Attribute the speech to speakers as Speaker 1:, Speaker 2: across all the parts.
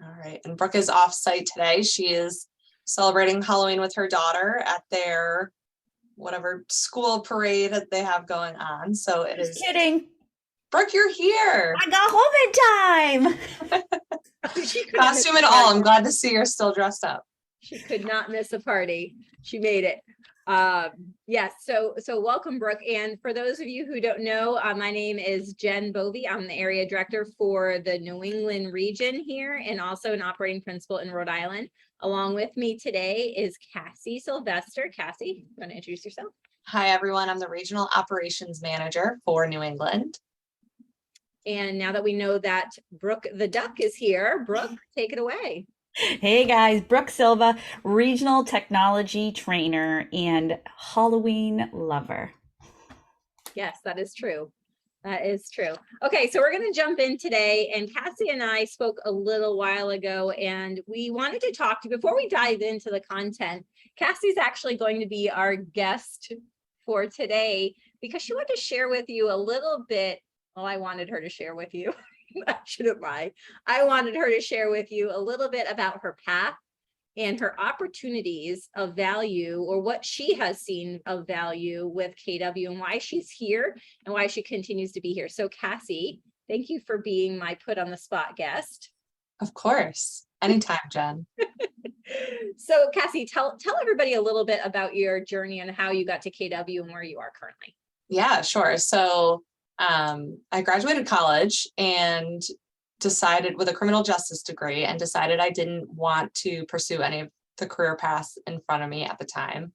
Speaker 1: All right. And Brooke is off site today. She is celebrating Halloween with her daughter at their whatever school parade that they have going on. So it
Speaker 2: Just
Speaker 1: is
Speaker 2: kidding.
Speaker 1: Brooke, you're here.
Speaker 2: I got home in time.
Speaker 3: She couldn't miss
Speaker 1: Costume
Speaker 3: the
Speaker 1: and all.
Speaker 3: party.
Speaker 1: I'm glad to see you're still dressed up.
Speaker 3: She could not miss a party. She made it. Yes. So welcome, Brooke. And for those of you who don't know, my name is Jen Bovey. I'm the area director for the New England region here, and also an operating principal in Rhode Island. Along with me today is Cassie Sylvester. Cassie, you want to introduce yourself?
Speaker 1: Hi, everyone. I'm the regional operations manager for New England.
Speaker 3: And now that we know that Brooke the Duck is here, Brooke, take it away.
Speaker 2: Hey guys, Brooke Silva, regional technology trainer and Halloween lover.
Speaker 3: Yes, that is true. That is true. Okay, so we're going to jump in today, and Cassie and I spoke a little while ago, and we wanted to talk to you before we dive into the content. Cassie's actually going to be our guest for today because she wanted to share with you a little bit. Well, I wanted her to share with you. I shouldn't lie. I wanted her to share with you a little bit about her path and her opportunities of value, or what she has seen of value with KW and why she's here and why she continues to be here. So Cassie, thank you for being my put on the spot guest.
Speaker 1: Of course. Anytime, Jen.
Speaker 3: So Cassie, tell everybody a little bit about your journey and how you got to KW and where you are currently.
Speaker 1: Yeah, sure. So I graduated college and decided with a criminal justice degree and decided I didn't want to pursue any of the career paths in front of me at the time.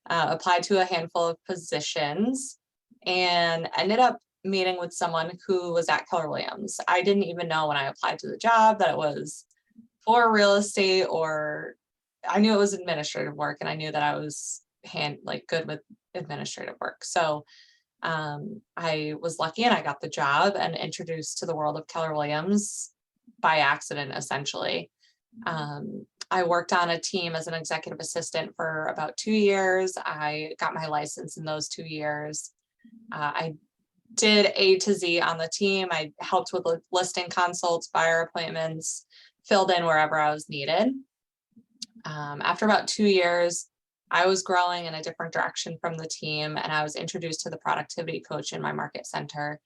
Speaker 1: Applied to a handful of positions and ended up meeting with someone who was at Keller Williams. I didn't even know when I applied to the job that it was for real estate, or I knew it was administrative work, and I knew that I was good with administrative work. So I was lucky and I got the job and introduced to the world of Keller Williams by accident, essentially. I worked on a team as an executive assistant for about 2 years. I got my license in those 2 years. I did A to Z on the team. I helped with listing consults, buyer appointments, filled in wherever I was needed. After about 2 years, I was growing in a different direction from the team, and I was introduced to the productivity coach in my market center.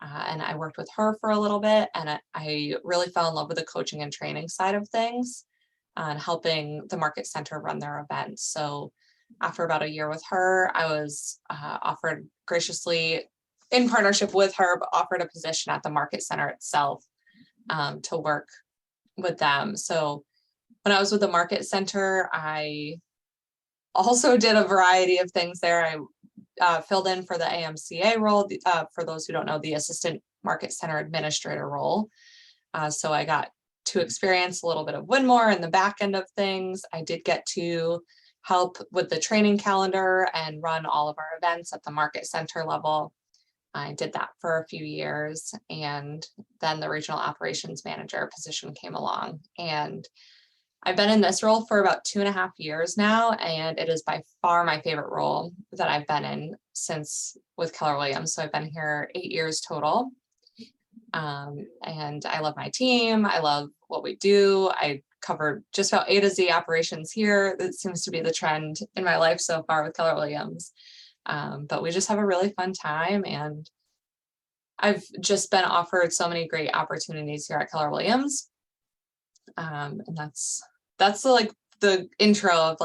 Speaker 1: And I worked with her for a little bit, and I really fell in love with the coaching and training side of things and helping the market center run their events. So after about a year with her, I was offered graciously, in partnership with her, but offered a position at the market center itself to work with them. So when I was with the market center, I also did a variety of things there. I filled in for the AMCA role, for those who don't know, the assistant market center administrator role. So I got to experience a little bit of Winmore and the back end of things. I did get to help with the training calendar and run all of our events at the market center level. I did that for a few years, and then the regional operations manager position came along, and I've been in this role for about 2.5 years now, and it is by far my favorite role that I've been in since with Keller Williams. So I've been here 8 years total. And I love my team. I love what we do. I cover just about A to Z operations here. That seems to be the trend in my life so far with Keller Williams. But we just have a really fun time, and I've just been offered so many great opportunities here at Keller Williams. And that's the intro of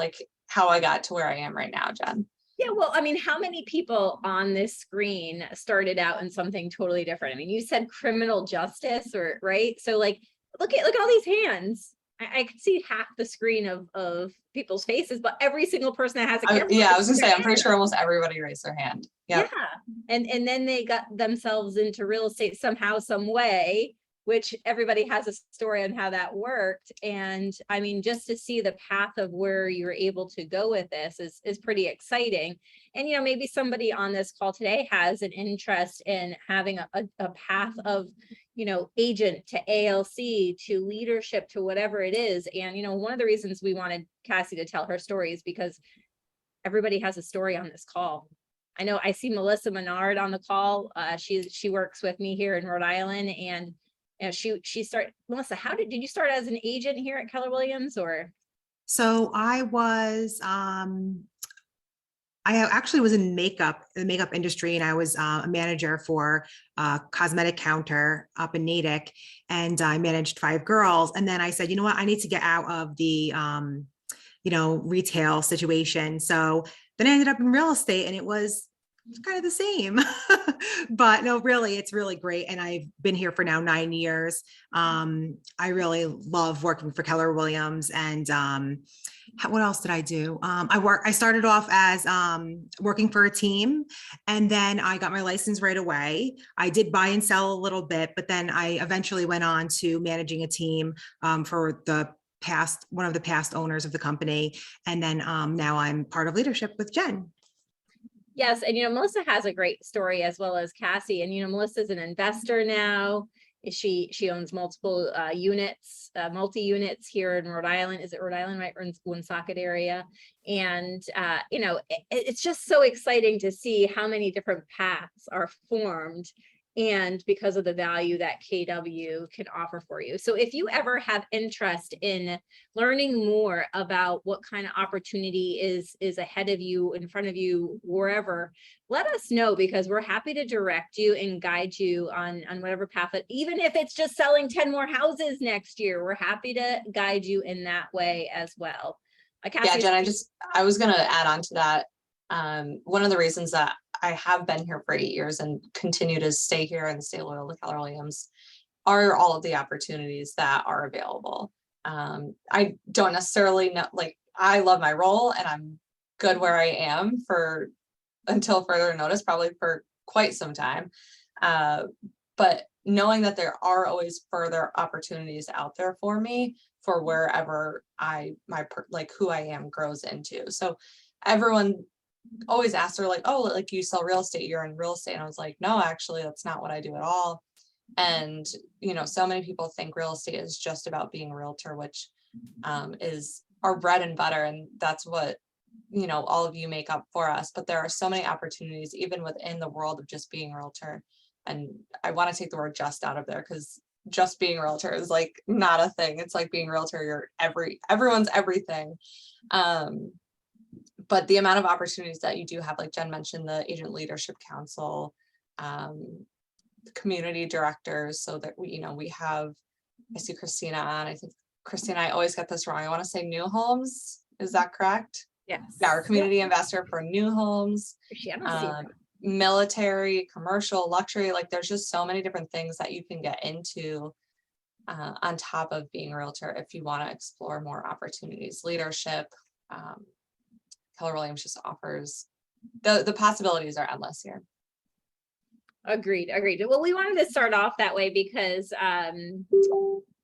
Speaker 1: how I got to where I am right now, Jen.
Speaker 3: Yeah, well, I mean, how many people on this screen started out in something totally different? I mean, you said criminal justice, right? So look at all these hands. I could see half the screen of people's faces, but every single person that has a camera.
Speaker 1: Yeah, I was gonna say, I'm pretty sure almost everybody raised their hand. Yep.
Speaker 3: Yeah. And then they got themselves into real estate somehow, some way, which everybody has a story on how that worked. And I mean, just to see the path of where you're able to go with this is pretty exciting. And, maybe somebody on this call today has an interest in having a path of, agent to ALC to leadership to whatever it is. And, one of the reasons we wanted Cassie to tell her story is because everybody has a story on this call. I know I see Melissa Menard on the call. She works with me here in Rhode Island, and she started, Melissa, did you start as an agent here at Keller Williams, or?
Speaker 4: So I actually was in the makeup industry, and I was a manager for a cosmetic counter up in Natick, and I managed 5 girls. And then I said, you know what, I need to get out of the, retail situation. So then I ended up in real estate, and it was kind of the same, but no, really, it's really great. And I've been here for now 9 years. I really love working for Keller Williams, and what else did I do? I started off as working for a team, and then I got my license right away. I did buy and sell a little bit, but then I eventually went on to managing a team for one of the past owners of the company. And then now I'm part of leadership with Jen.
Speaker 3: Yes, and Melissa has a great story, as well as Cassie. And Melissa's an investor now. She owns multiple units, multi-units here in Rhode Island. Is it Rhode Island, right? Or in Woonsocket area. And it's just so exciting to see how many different paths are formed, and because of the value that KW can offer for you. So if you ever have interest in learning more about what kind of opportunity is ahead of you, in front of you, wherever, let us know, because we're happy to direct you and guide you on whatever path. Even if it's just selling 10 more houses next year, we're happy to guide you in that way as well.
Speaker 1: Yeah, Jen, I was going to add on to that. One of the reasons that I have been here for 8 years and continue to stay here and stay loyal to Keller Williams are all of the opportunities that are available. I don't necessarily know, I love my role, and I'm good where I am until further notice, probably for quite some time. But knowing that there are always further opportunities out there for me for wherever who I am grows into. So everyone always asks her, you sell real estate, you're in real estate. And I was like, no, actually, that's not what I do at all. And, so many people think real estate is just about being a realtor, which is our bread and butter. And that's what, all of you make up for us. But there are so many opportunities, even within the world of just being a realtor. And I want to take the word just out of there, because just being a realtor is not a thing. It's like being a realtor, you're everyone's everything. But the amount of opportunities that you do have, like Jen mentioned, the Agent Leadership Council, community directors, so that we have, I see Christina on. I think Christina, I always get this wrong. I want to say New Homes. Is that correct?
Speaker 3: Yes.
Speaker 1: Yeah, our community ambassador for New Homes, military, commercial, luxury. There's just so many different things that you can get into on top of being a realtor if you want to explore more opportunities. Leadership. Keller Williams just offers the possibilities are endless here.
Speaker 3: Agreed. Well, we wanted to start off that way because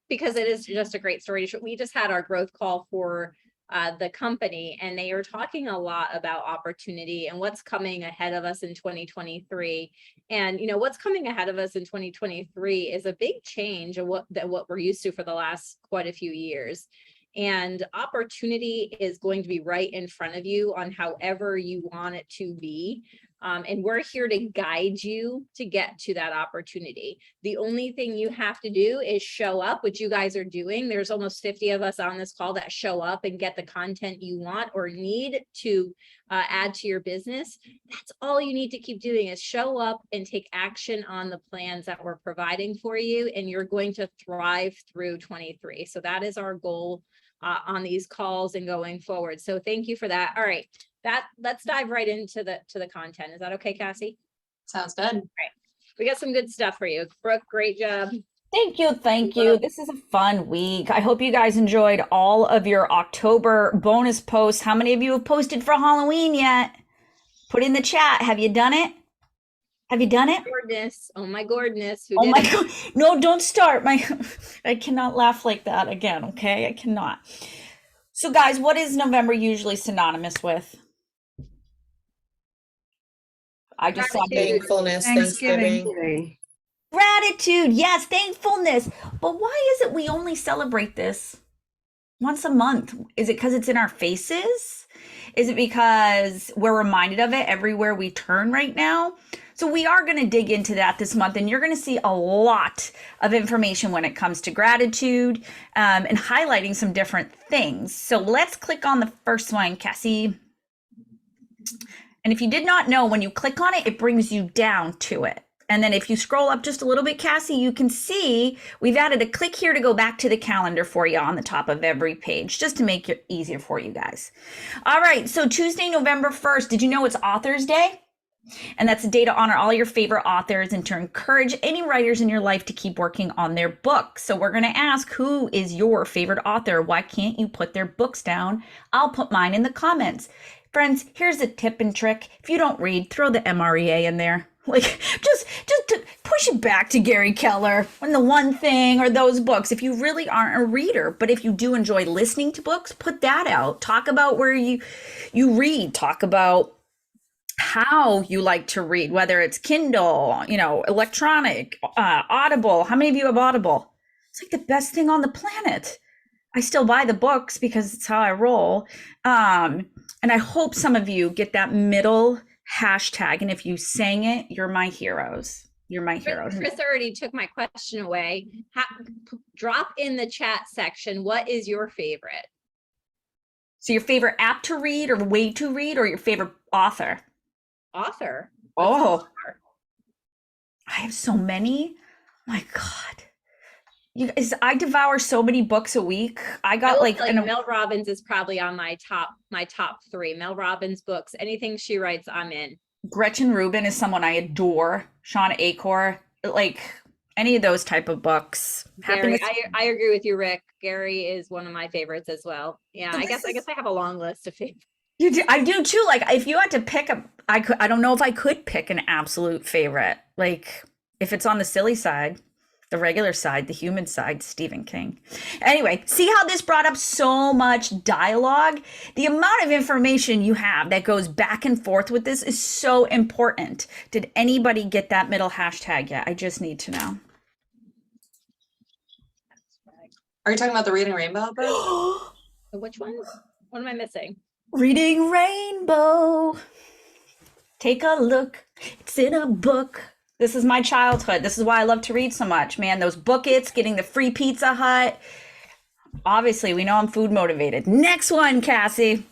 Speaker 3: it is just a great story. We just had our growth call for the company, and they are talking a lot about opportunity and what's coming ahead of us in 2023. And what's coming ahead of us in 2023 is a big change of what we're used to for the last quite a few years. And opportunity is going to be right in front of you on however you want it to be. And we're here to guide you to get to that opportunity. The only thing you have to do is show up, which you guys are doing. There's almost 50 of us on this call that show up and get the content you want or need to add to your business. That's all you need to keep doing, is show up and take action on the plans that we're providing for you, and you're going to thrive through 23. So that is our goal on these calls and going forward. So thank you for that. All right, let's dive right into the content. Is that okay, Cassie?
Speaker 1: Sounds good.
Speaker 3: All right, we got some good stuff for you. Brooke, great job.
Speaker 2: Thank you. This is a fun week. I hope you guys enjoyed all of your October bonus posts. How many of you have posted for Halloween yet? Put in the chat. Have you done it?
Speaker 3: Goodness. Oh my goodness.
Speaker 2: Oh my God. No, don't start. I cannot laugh like that again. Okay. I cannot. So guys, what is November usually synonymous with? I just saw
Speaker 5: thankfulness, Thanksgiving.
Speaker 2: Gratitude. Yes. Thankfulness. But why is it we only celebrate this once a month? Is it because it's in our faces? Is it because we're reminded of it everywhere we turn right now? So we are going to dig into that this month, and you're going to see a lot of information when it comes to gratitude and highlighting some different things. So let's click on the first one, Cassie. And if you did not know, when you click on it, it brings you down to it. And then if you scroll up just a little bit, Cassie, you can see we've added a click here to go back to the calendar for you on the top of every page, just to make it easier for you guys. All right, so Tuesday, November 1st, did you know it's Authors Day? And that's a day to honor all your favorite authors and to encourage any writers in your life to keep working on their books. So we're going to ask, who is your favorite author? Why can't you put their books down? I'll put mine in the comments. Friends, here's a tip and trick. If you don't read, throw the MREA in there. Like, just to push it back to Gary Keller and The One Thing or those books if you really aren't a reader. But if you do enjoy listening to books, put that out. Talk about where you read. Talk about how you like to read, whether it's Kindle, electronic, Audible. How many of you have Audible? It's like the best thing on the planet. I still buy the books because it's how I roll. And I hope some of you get that middle hashtag. And if you sang it, you're my heroes. You're my heroes.
Speaker 3: Chris already took my question away. Drop in the chat section. What is your favorite?
Speaker 2: So your favorite app to read or way to read, or your favorite author?
Speaker 3: Author.
Speaker 2: Oh, I have so many. My God. You guys, I devour so many books a week. I got
Speaker 3: Mel Robbins is probably on my top 3. Mel Robbins books, anything she writes, I'm in.
Speaker 2: Gretchen Rubin is someone I adore. Shawn Achor, like any of those type of books.
Speaker 3: Gary, I agree with you, Rick. Gary is one of my favorites as well. Yeah, I guess I have a long list of favorites.
Speaker 2: You do, I do too. Like, if you had to pick I don't know if I could pick an absolute favorite. Like, if it's on the silly side, the regular side, the human side, Stephen King. Anyway, see how this brought up so much dialogue? The amount of information you have that goes back and forth with this is so important. Did anybody get that middle hashtag yet? I just need to know.
Speaker 1: Are you talking about the Reading Rainbow book?
Speaker 3: Which one? What am I missing?
Speaker 2: Reading Rainbow. Take a look. It's in a book. This is my childhood. This is why I love to read so much, man. Those bookets, getting the free Pizza Hut. Obviously, we know I'm food motivated. Next one, Cassie.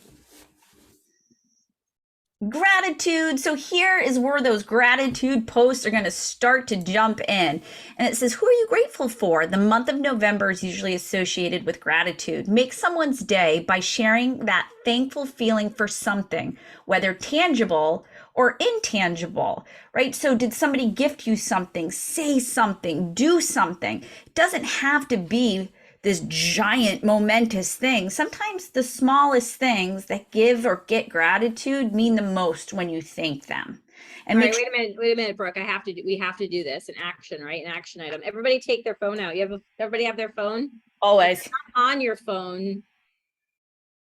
Speaker 2: Gratitude. So here is where those gratitude posts are going to start to jump in. And it says, who are you grateful for? The month of November is usually associated with gratitude. Make someone's day by sharing that thankful feeling for something, whether tangible or intangible, right? So did somebody gift you something, say something, do something? It doesn't have to be this giant momentous thing. Sometimes the smallest things that give or get gratitude mean the most when you thank them. And
Speaker 3: wait a minute, Brooke. We have to do this. An action, right? An action item. Everybody take their phone out. Everybody have their phone?
Speaker 2: Always.
Speaker 3: On your phone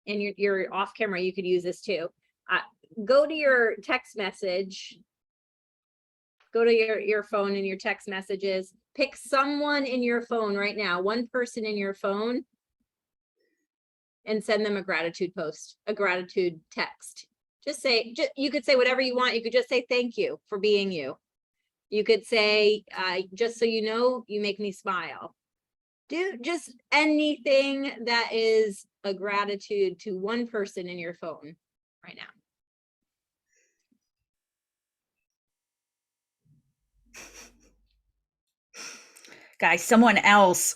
Speaker 3: and you're off camera, you could use this too. Go to your text message. Go to your phone and your text messages. Pick someone in your phone right now, one person in your phone, and send them a gratitude post, a gratitude text. You could say whatever you want. You could just say thank you for being you. You could say, just so you know, you make me smile. Do just anything that is a gratitude to one person in your phone right now.
Speaker 2: Guys, someone else.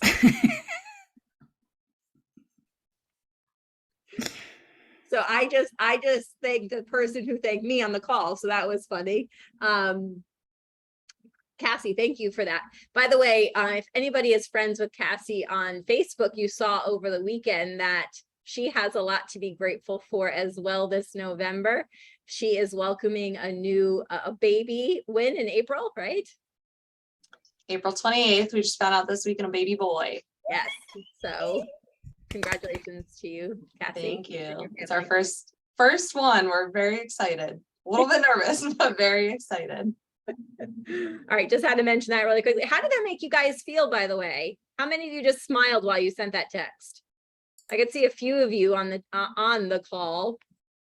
Speaker 3: So I just thanked the person who thanked me on the call. So that was funny. Cassie, thank you for that. By the way, if anybody is friends with Cassie on Facebook, you saw over the weekend that she has a lot to be grateful for as well this November. She is welcoming a baby in April, right?
Speaker 1: April 28th. We just found out this weekend a baby boy.
Speaker 3: Yes. So congratulations to you, Cassie.
Speaker 1: Thank you. It's our first one. We're very excited. A little bit nervous, but very excited.
Speaker 3: All right, just had to mention that really quickly. How did that make you guys feel, by the way? How many of you just smiled while you sent that text? I could see a few of you on the call.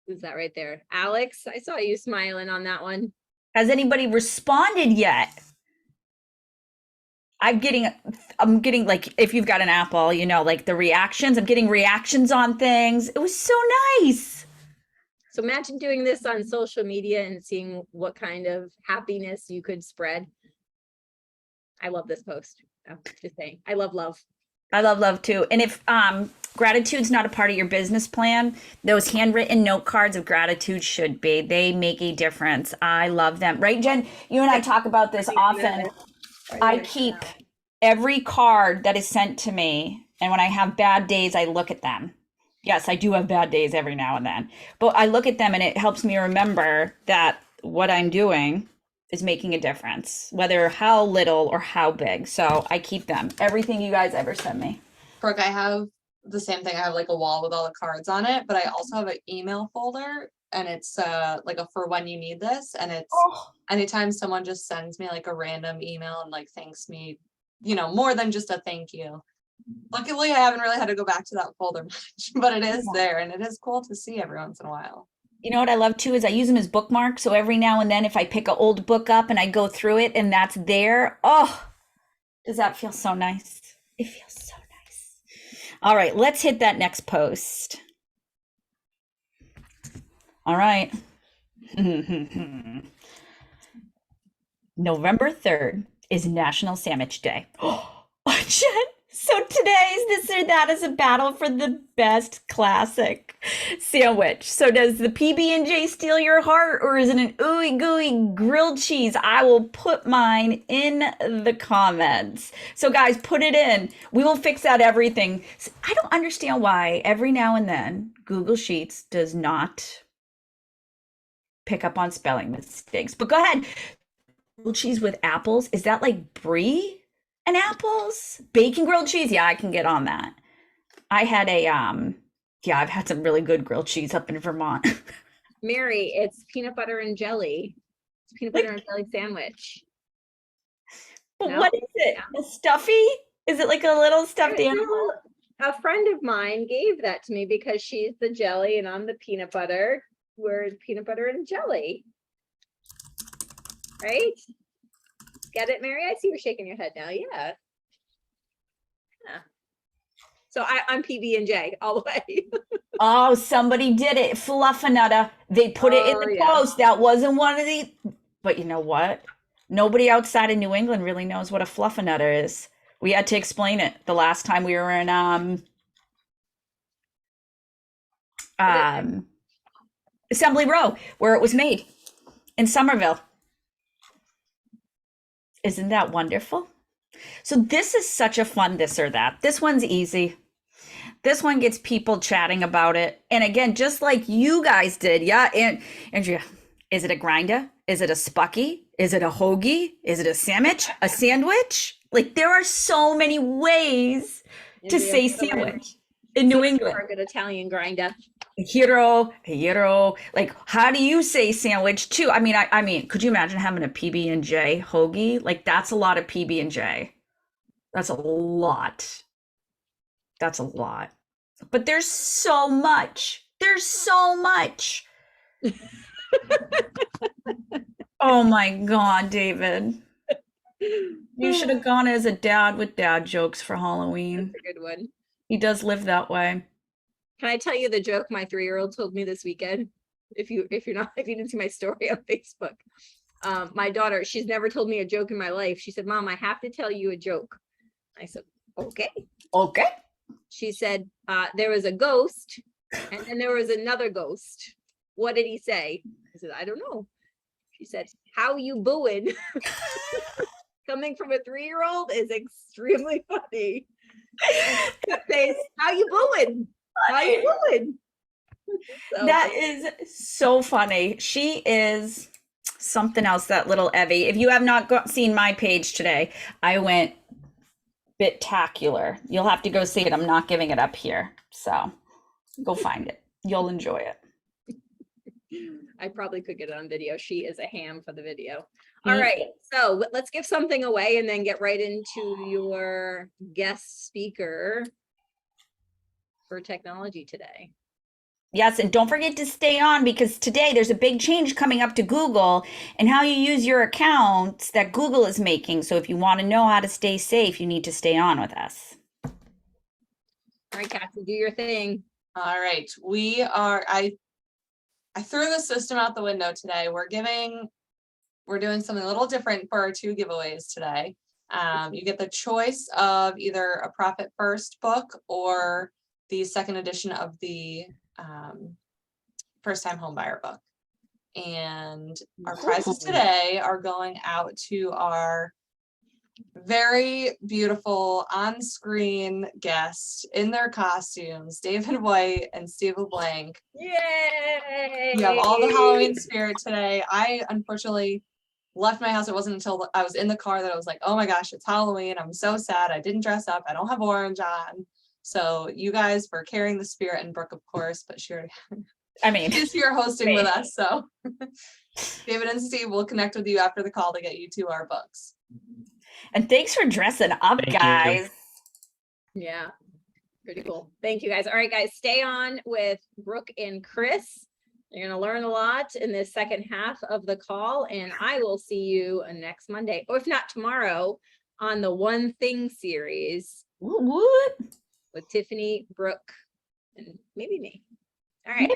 Speaker 3: Who's that right there? Alex, I saw you smiling on that one.
Speaker 2: Has anybody responded yet? I'm getting like, if you've got an Apple, you know, like the reactions, I'm getting reactions on things. It was so nice.
Speaker 3: So imagine doing this on social media and seeing what kind of happiness you could spread. I love this post. I'm just saying, I love love.
Speaker 2: I love love too. And if gratitude's not a part of your business plan, those handwritten note cards of gratitude should be. They make a difference. I love them. Right, Jen? You and I talk about this often. I keep every card that is sent to me, and when I have bad days, I look at them. Yes, I do have bad days every now and then, but I look at them and it helps me remember that what I'm doing is making a difference, whether how little or how big. So I keep them. Everything you guys ever send me.
Speaker 1: Brooke, I have the same thing. I have like a wall with all the cards on it, but I also have an email folder, and it's like a for when you need this, and it's anytime someone just sends me like a random email and like thanks me, you know, more than just a thank you. Luckily, I haven't really had to go back to that folder much, but it is there, and it is cool to see every once in a while.
Speaker 2: You know what I love too is I use them as bookmarks. So every now and then, if I pick an old book up and I go through it and that's there, oh, does that feel so nice? It feels so nice. All right, let's hit that next post. All right. November 3rd is National Sandwich Day. Oh, Jen, so today's this or that is a battle for the best classic sandwich. So does the PB&J steal your heart, or is it an ooey gooey grilled cheese? I will put mine in the comments. So guys, put it in. We will fix out everything. I don't understand why every now and then Google Sheets does not pick up on spelling mistakes. But go ahead. Grilled cheese with apples. Is that like brie and apples? Bacon grilled cheese? Yeah, I can get on that. I had a yeah, I've had some really good grilled cheese up in Vermont.
Speaker 3: Mary, it's peanut butter and jelly. It's peanut butter and jelly sandwich.
Speaker 2: But
Speaker 3: No?
Speaker 2: what is it? A stuffy? Is it like a little stuffed animal?
Speaker 3: A friend of mine gave that to me because she's the jelly and I'm the peanut butter. We're peanut butter and jelly. Right? Get it, Mary? I see you're shaking your head now. Yeah. So I'm PB&J all the way.
Speaker 2: Oh, somebody did it. Fluffernutter. They put it in the post. That wasn't one of the. But you know what? Nobody outside of New England really knows what a fluffernutter is. We had to explain it the last time we were in Assembly Row, where it was made in Somerville. Isn't that wonderful? So this is such a fun this or that. This one's easy. This one gets people chatting about it. And again, just like you guys did. Yeah. And Andrea, is it a grinder? Is it a spucky? Is it a hoagie? Is it a sandwich? A sandwich? Like there are so many ways to say sandwich in New England.
Speaker 3: A good Italian grinder.
Speaker 2: Hero. Like, how do you say sandwich too? I mean, could you imagine having a PB&J hoagie? Like that's a lot of PB&J. That's a lot. That's a lot. But there's so much. There's so much. Oh my God, David. You should have gone as a dad with dad jokes for Halloween.
Speaker 3: That's a good one.
Speaker 2: He does live that way.
Speaker 3: Can I tell you the joke my 3-year-old told me this weekend? If you didn't see my story on Facebook. My daughter, she's never told me a joke in my life. She said, "Mom, I have to tell you a joke." I said, "Okay."
Speaker 2: Okay.
Speaker 3: She said, there was a ghost and then there was another ghost. What did he say? I said, "I don't know." She said, "How you booing?" Coming from a 3-year-old is extremely funny. Say, "How you booing? How you booing?" So,
Speaker 2: that is so funny. She is something else, that little Evie. If you have not seen my page today, I went bit-tacular. You'll have to go see it. I'm not giving it up here. So go find it. You'll enjoy it.
Speaker 3: I probably could get it on video. She is a ham for the video. All right. So let's give something away and then get right into your guest speaker for technology today.
Speaker 2: Yes, and don't forget to stay on because today there's a big change coming up to Google and how you use your accounts that Google is making. So if you want to know how to stay safe, you need to stay on with us.
Speaker 3: All right, Cassie, do your thing.
Speaker 1: All right, I threw the system out the window today. We're doing something a little different for our 2 giveaways today. You get the choice of either a Profit First book or the second edition of the First Time Homebuyer book. And our prizes today are going out to our very beautiful on-screen guests in their costumes, David White and Steve LeBlanc.
Speaker 3: Yay!
Speaker 1: You have all the Halloween spirit today. I unfortunately left my house. It wasn't until I was in the car that I was like, oh my gosh, it's Halloween. I'm so sad. I didn't dress up. I don't have orange on. So you guys for carrying the spirit, and Brooke, of course, but she's here hosting with us. So David and Steve will connect with you after the call to get you to our books.
Speaker 2: And thanks for dressing up, guys.
Speaker 3: Yeah, pretty cool. Thank you, guys. All right, guys, stay on with Brooke and Chris. You're going to learn a lot in this second half of the call, and I will see you next Monday, or if not tomorrow, on the One Thing series
Speaker 2: What?
Speaker 3: with Tiffany, Brooke, and maybe me. All right.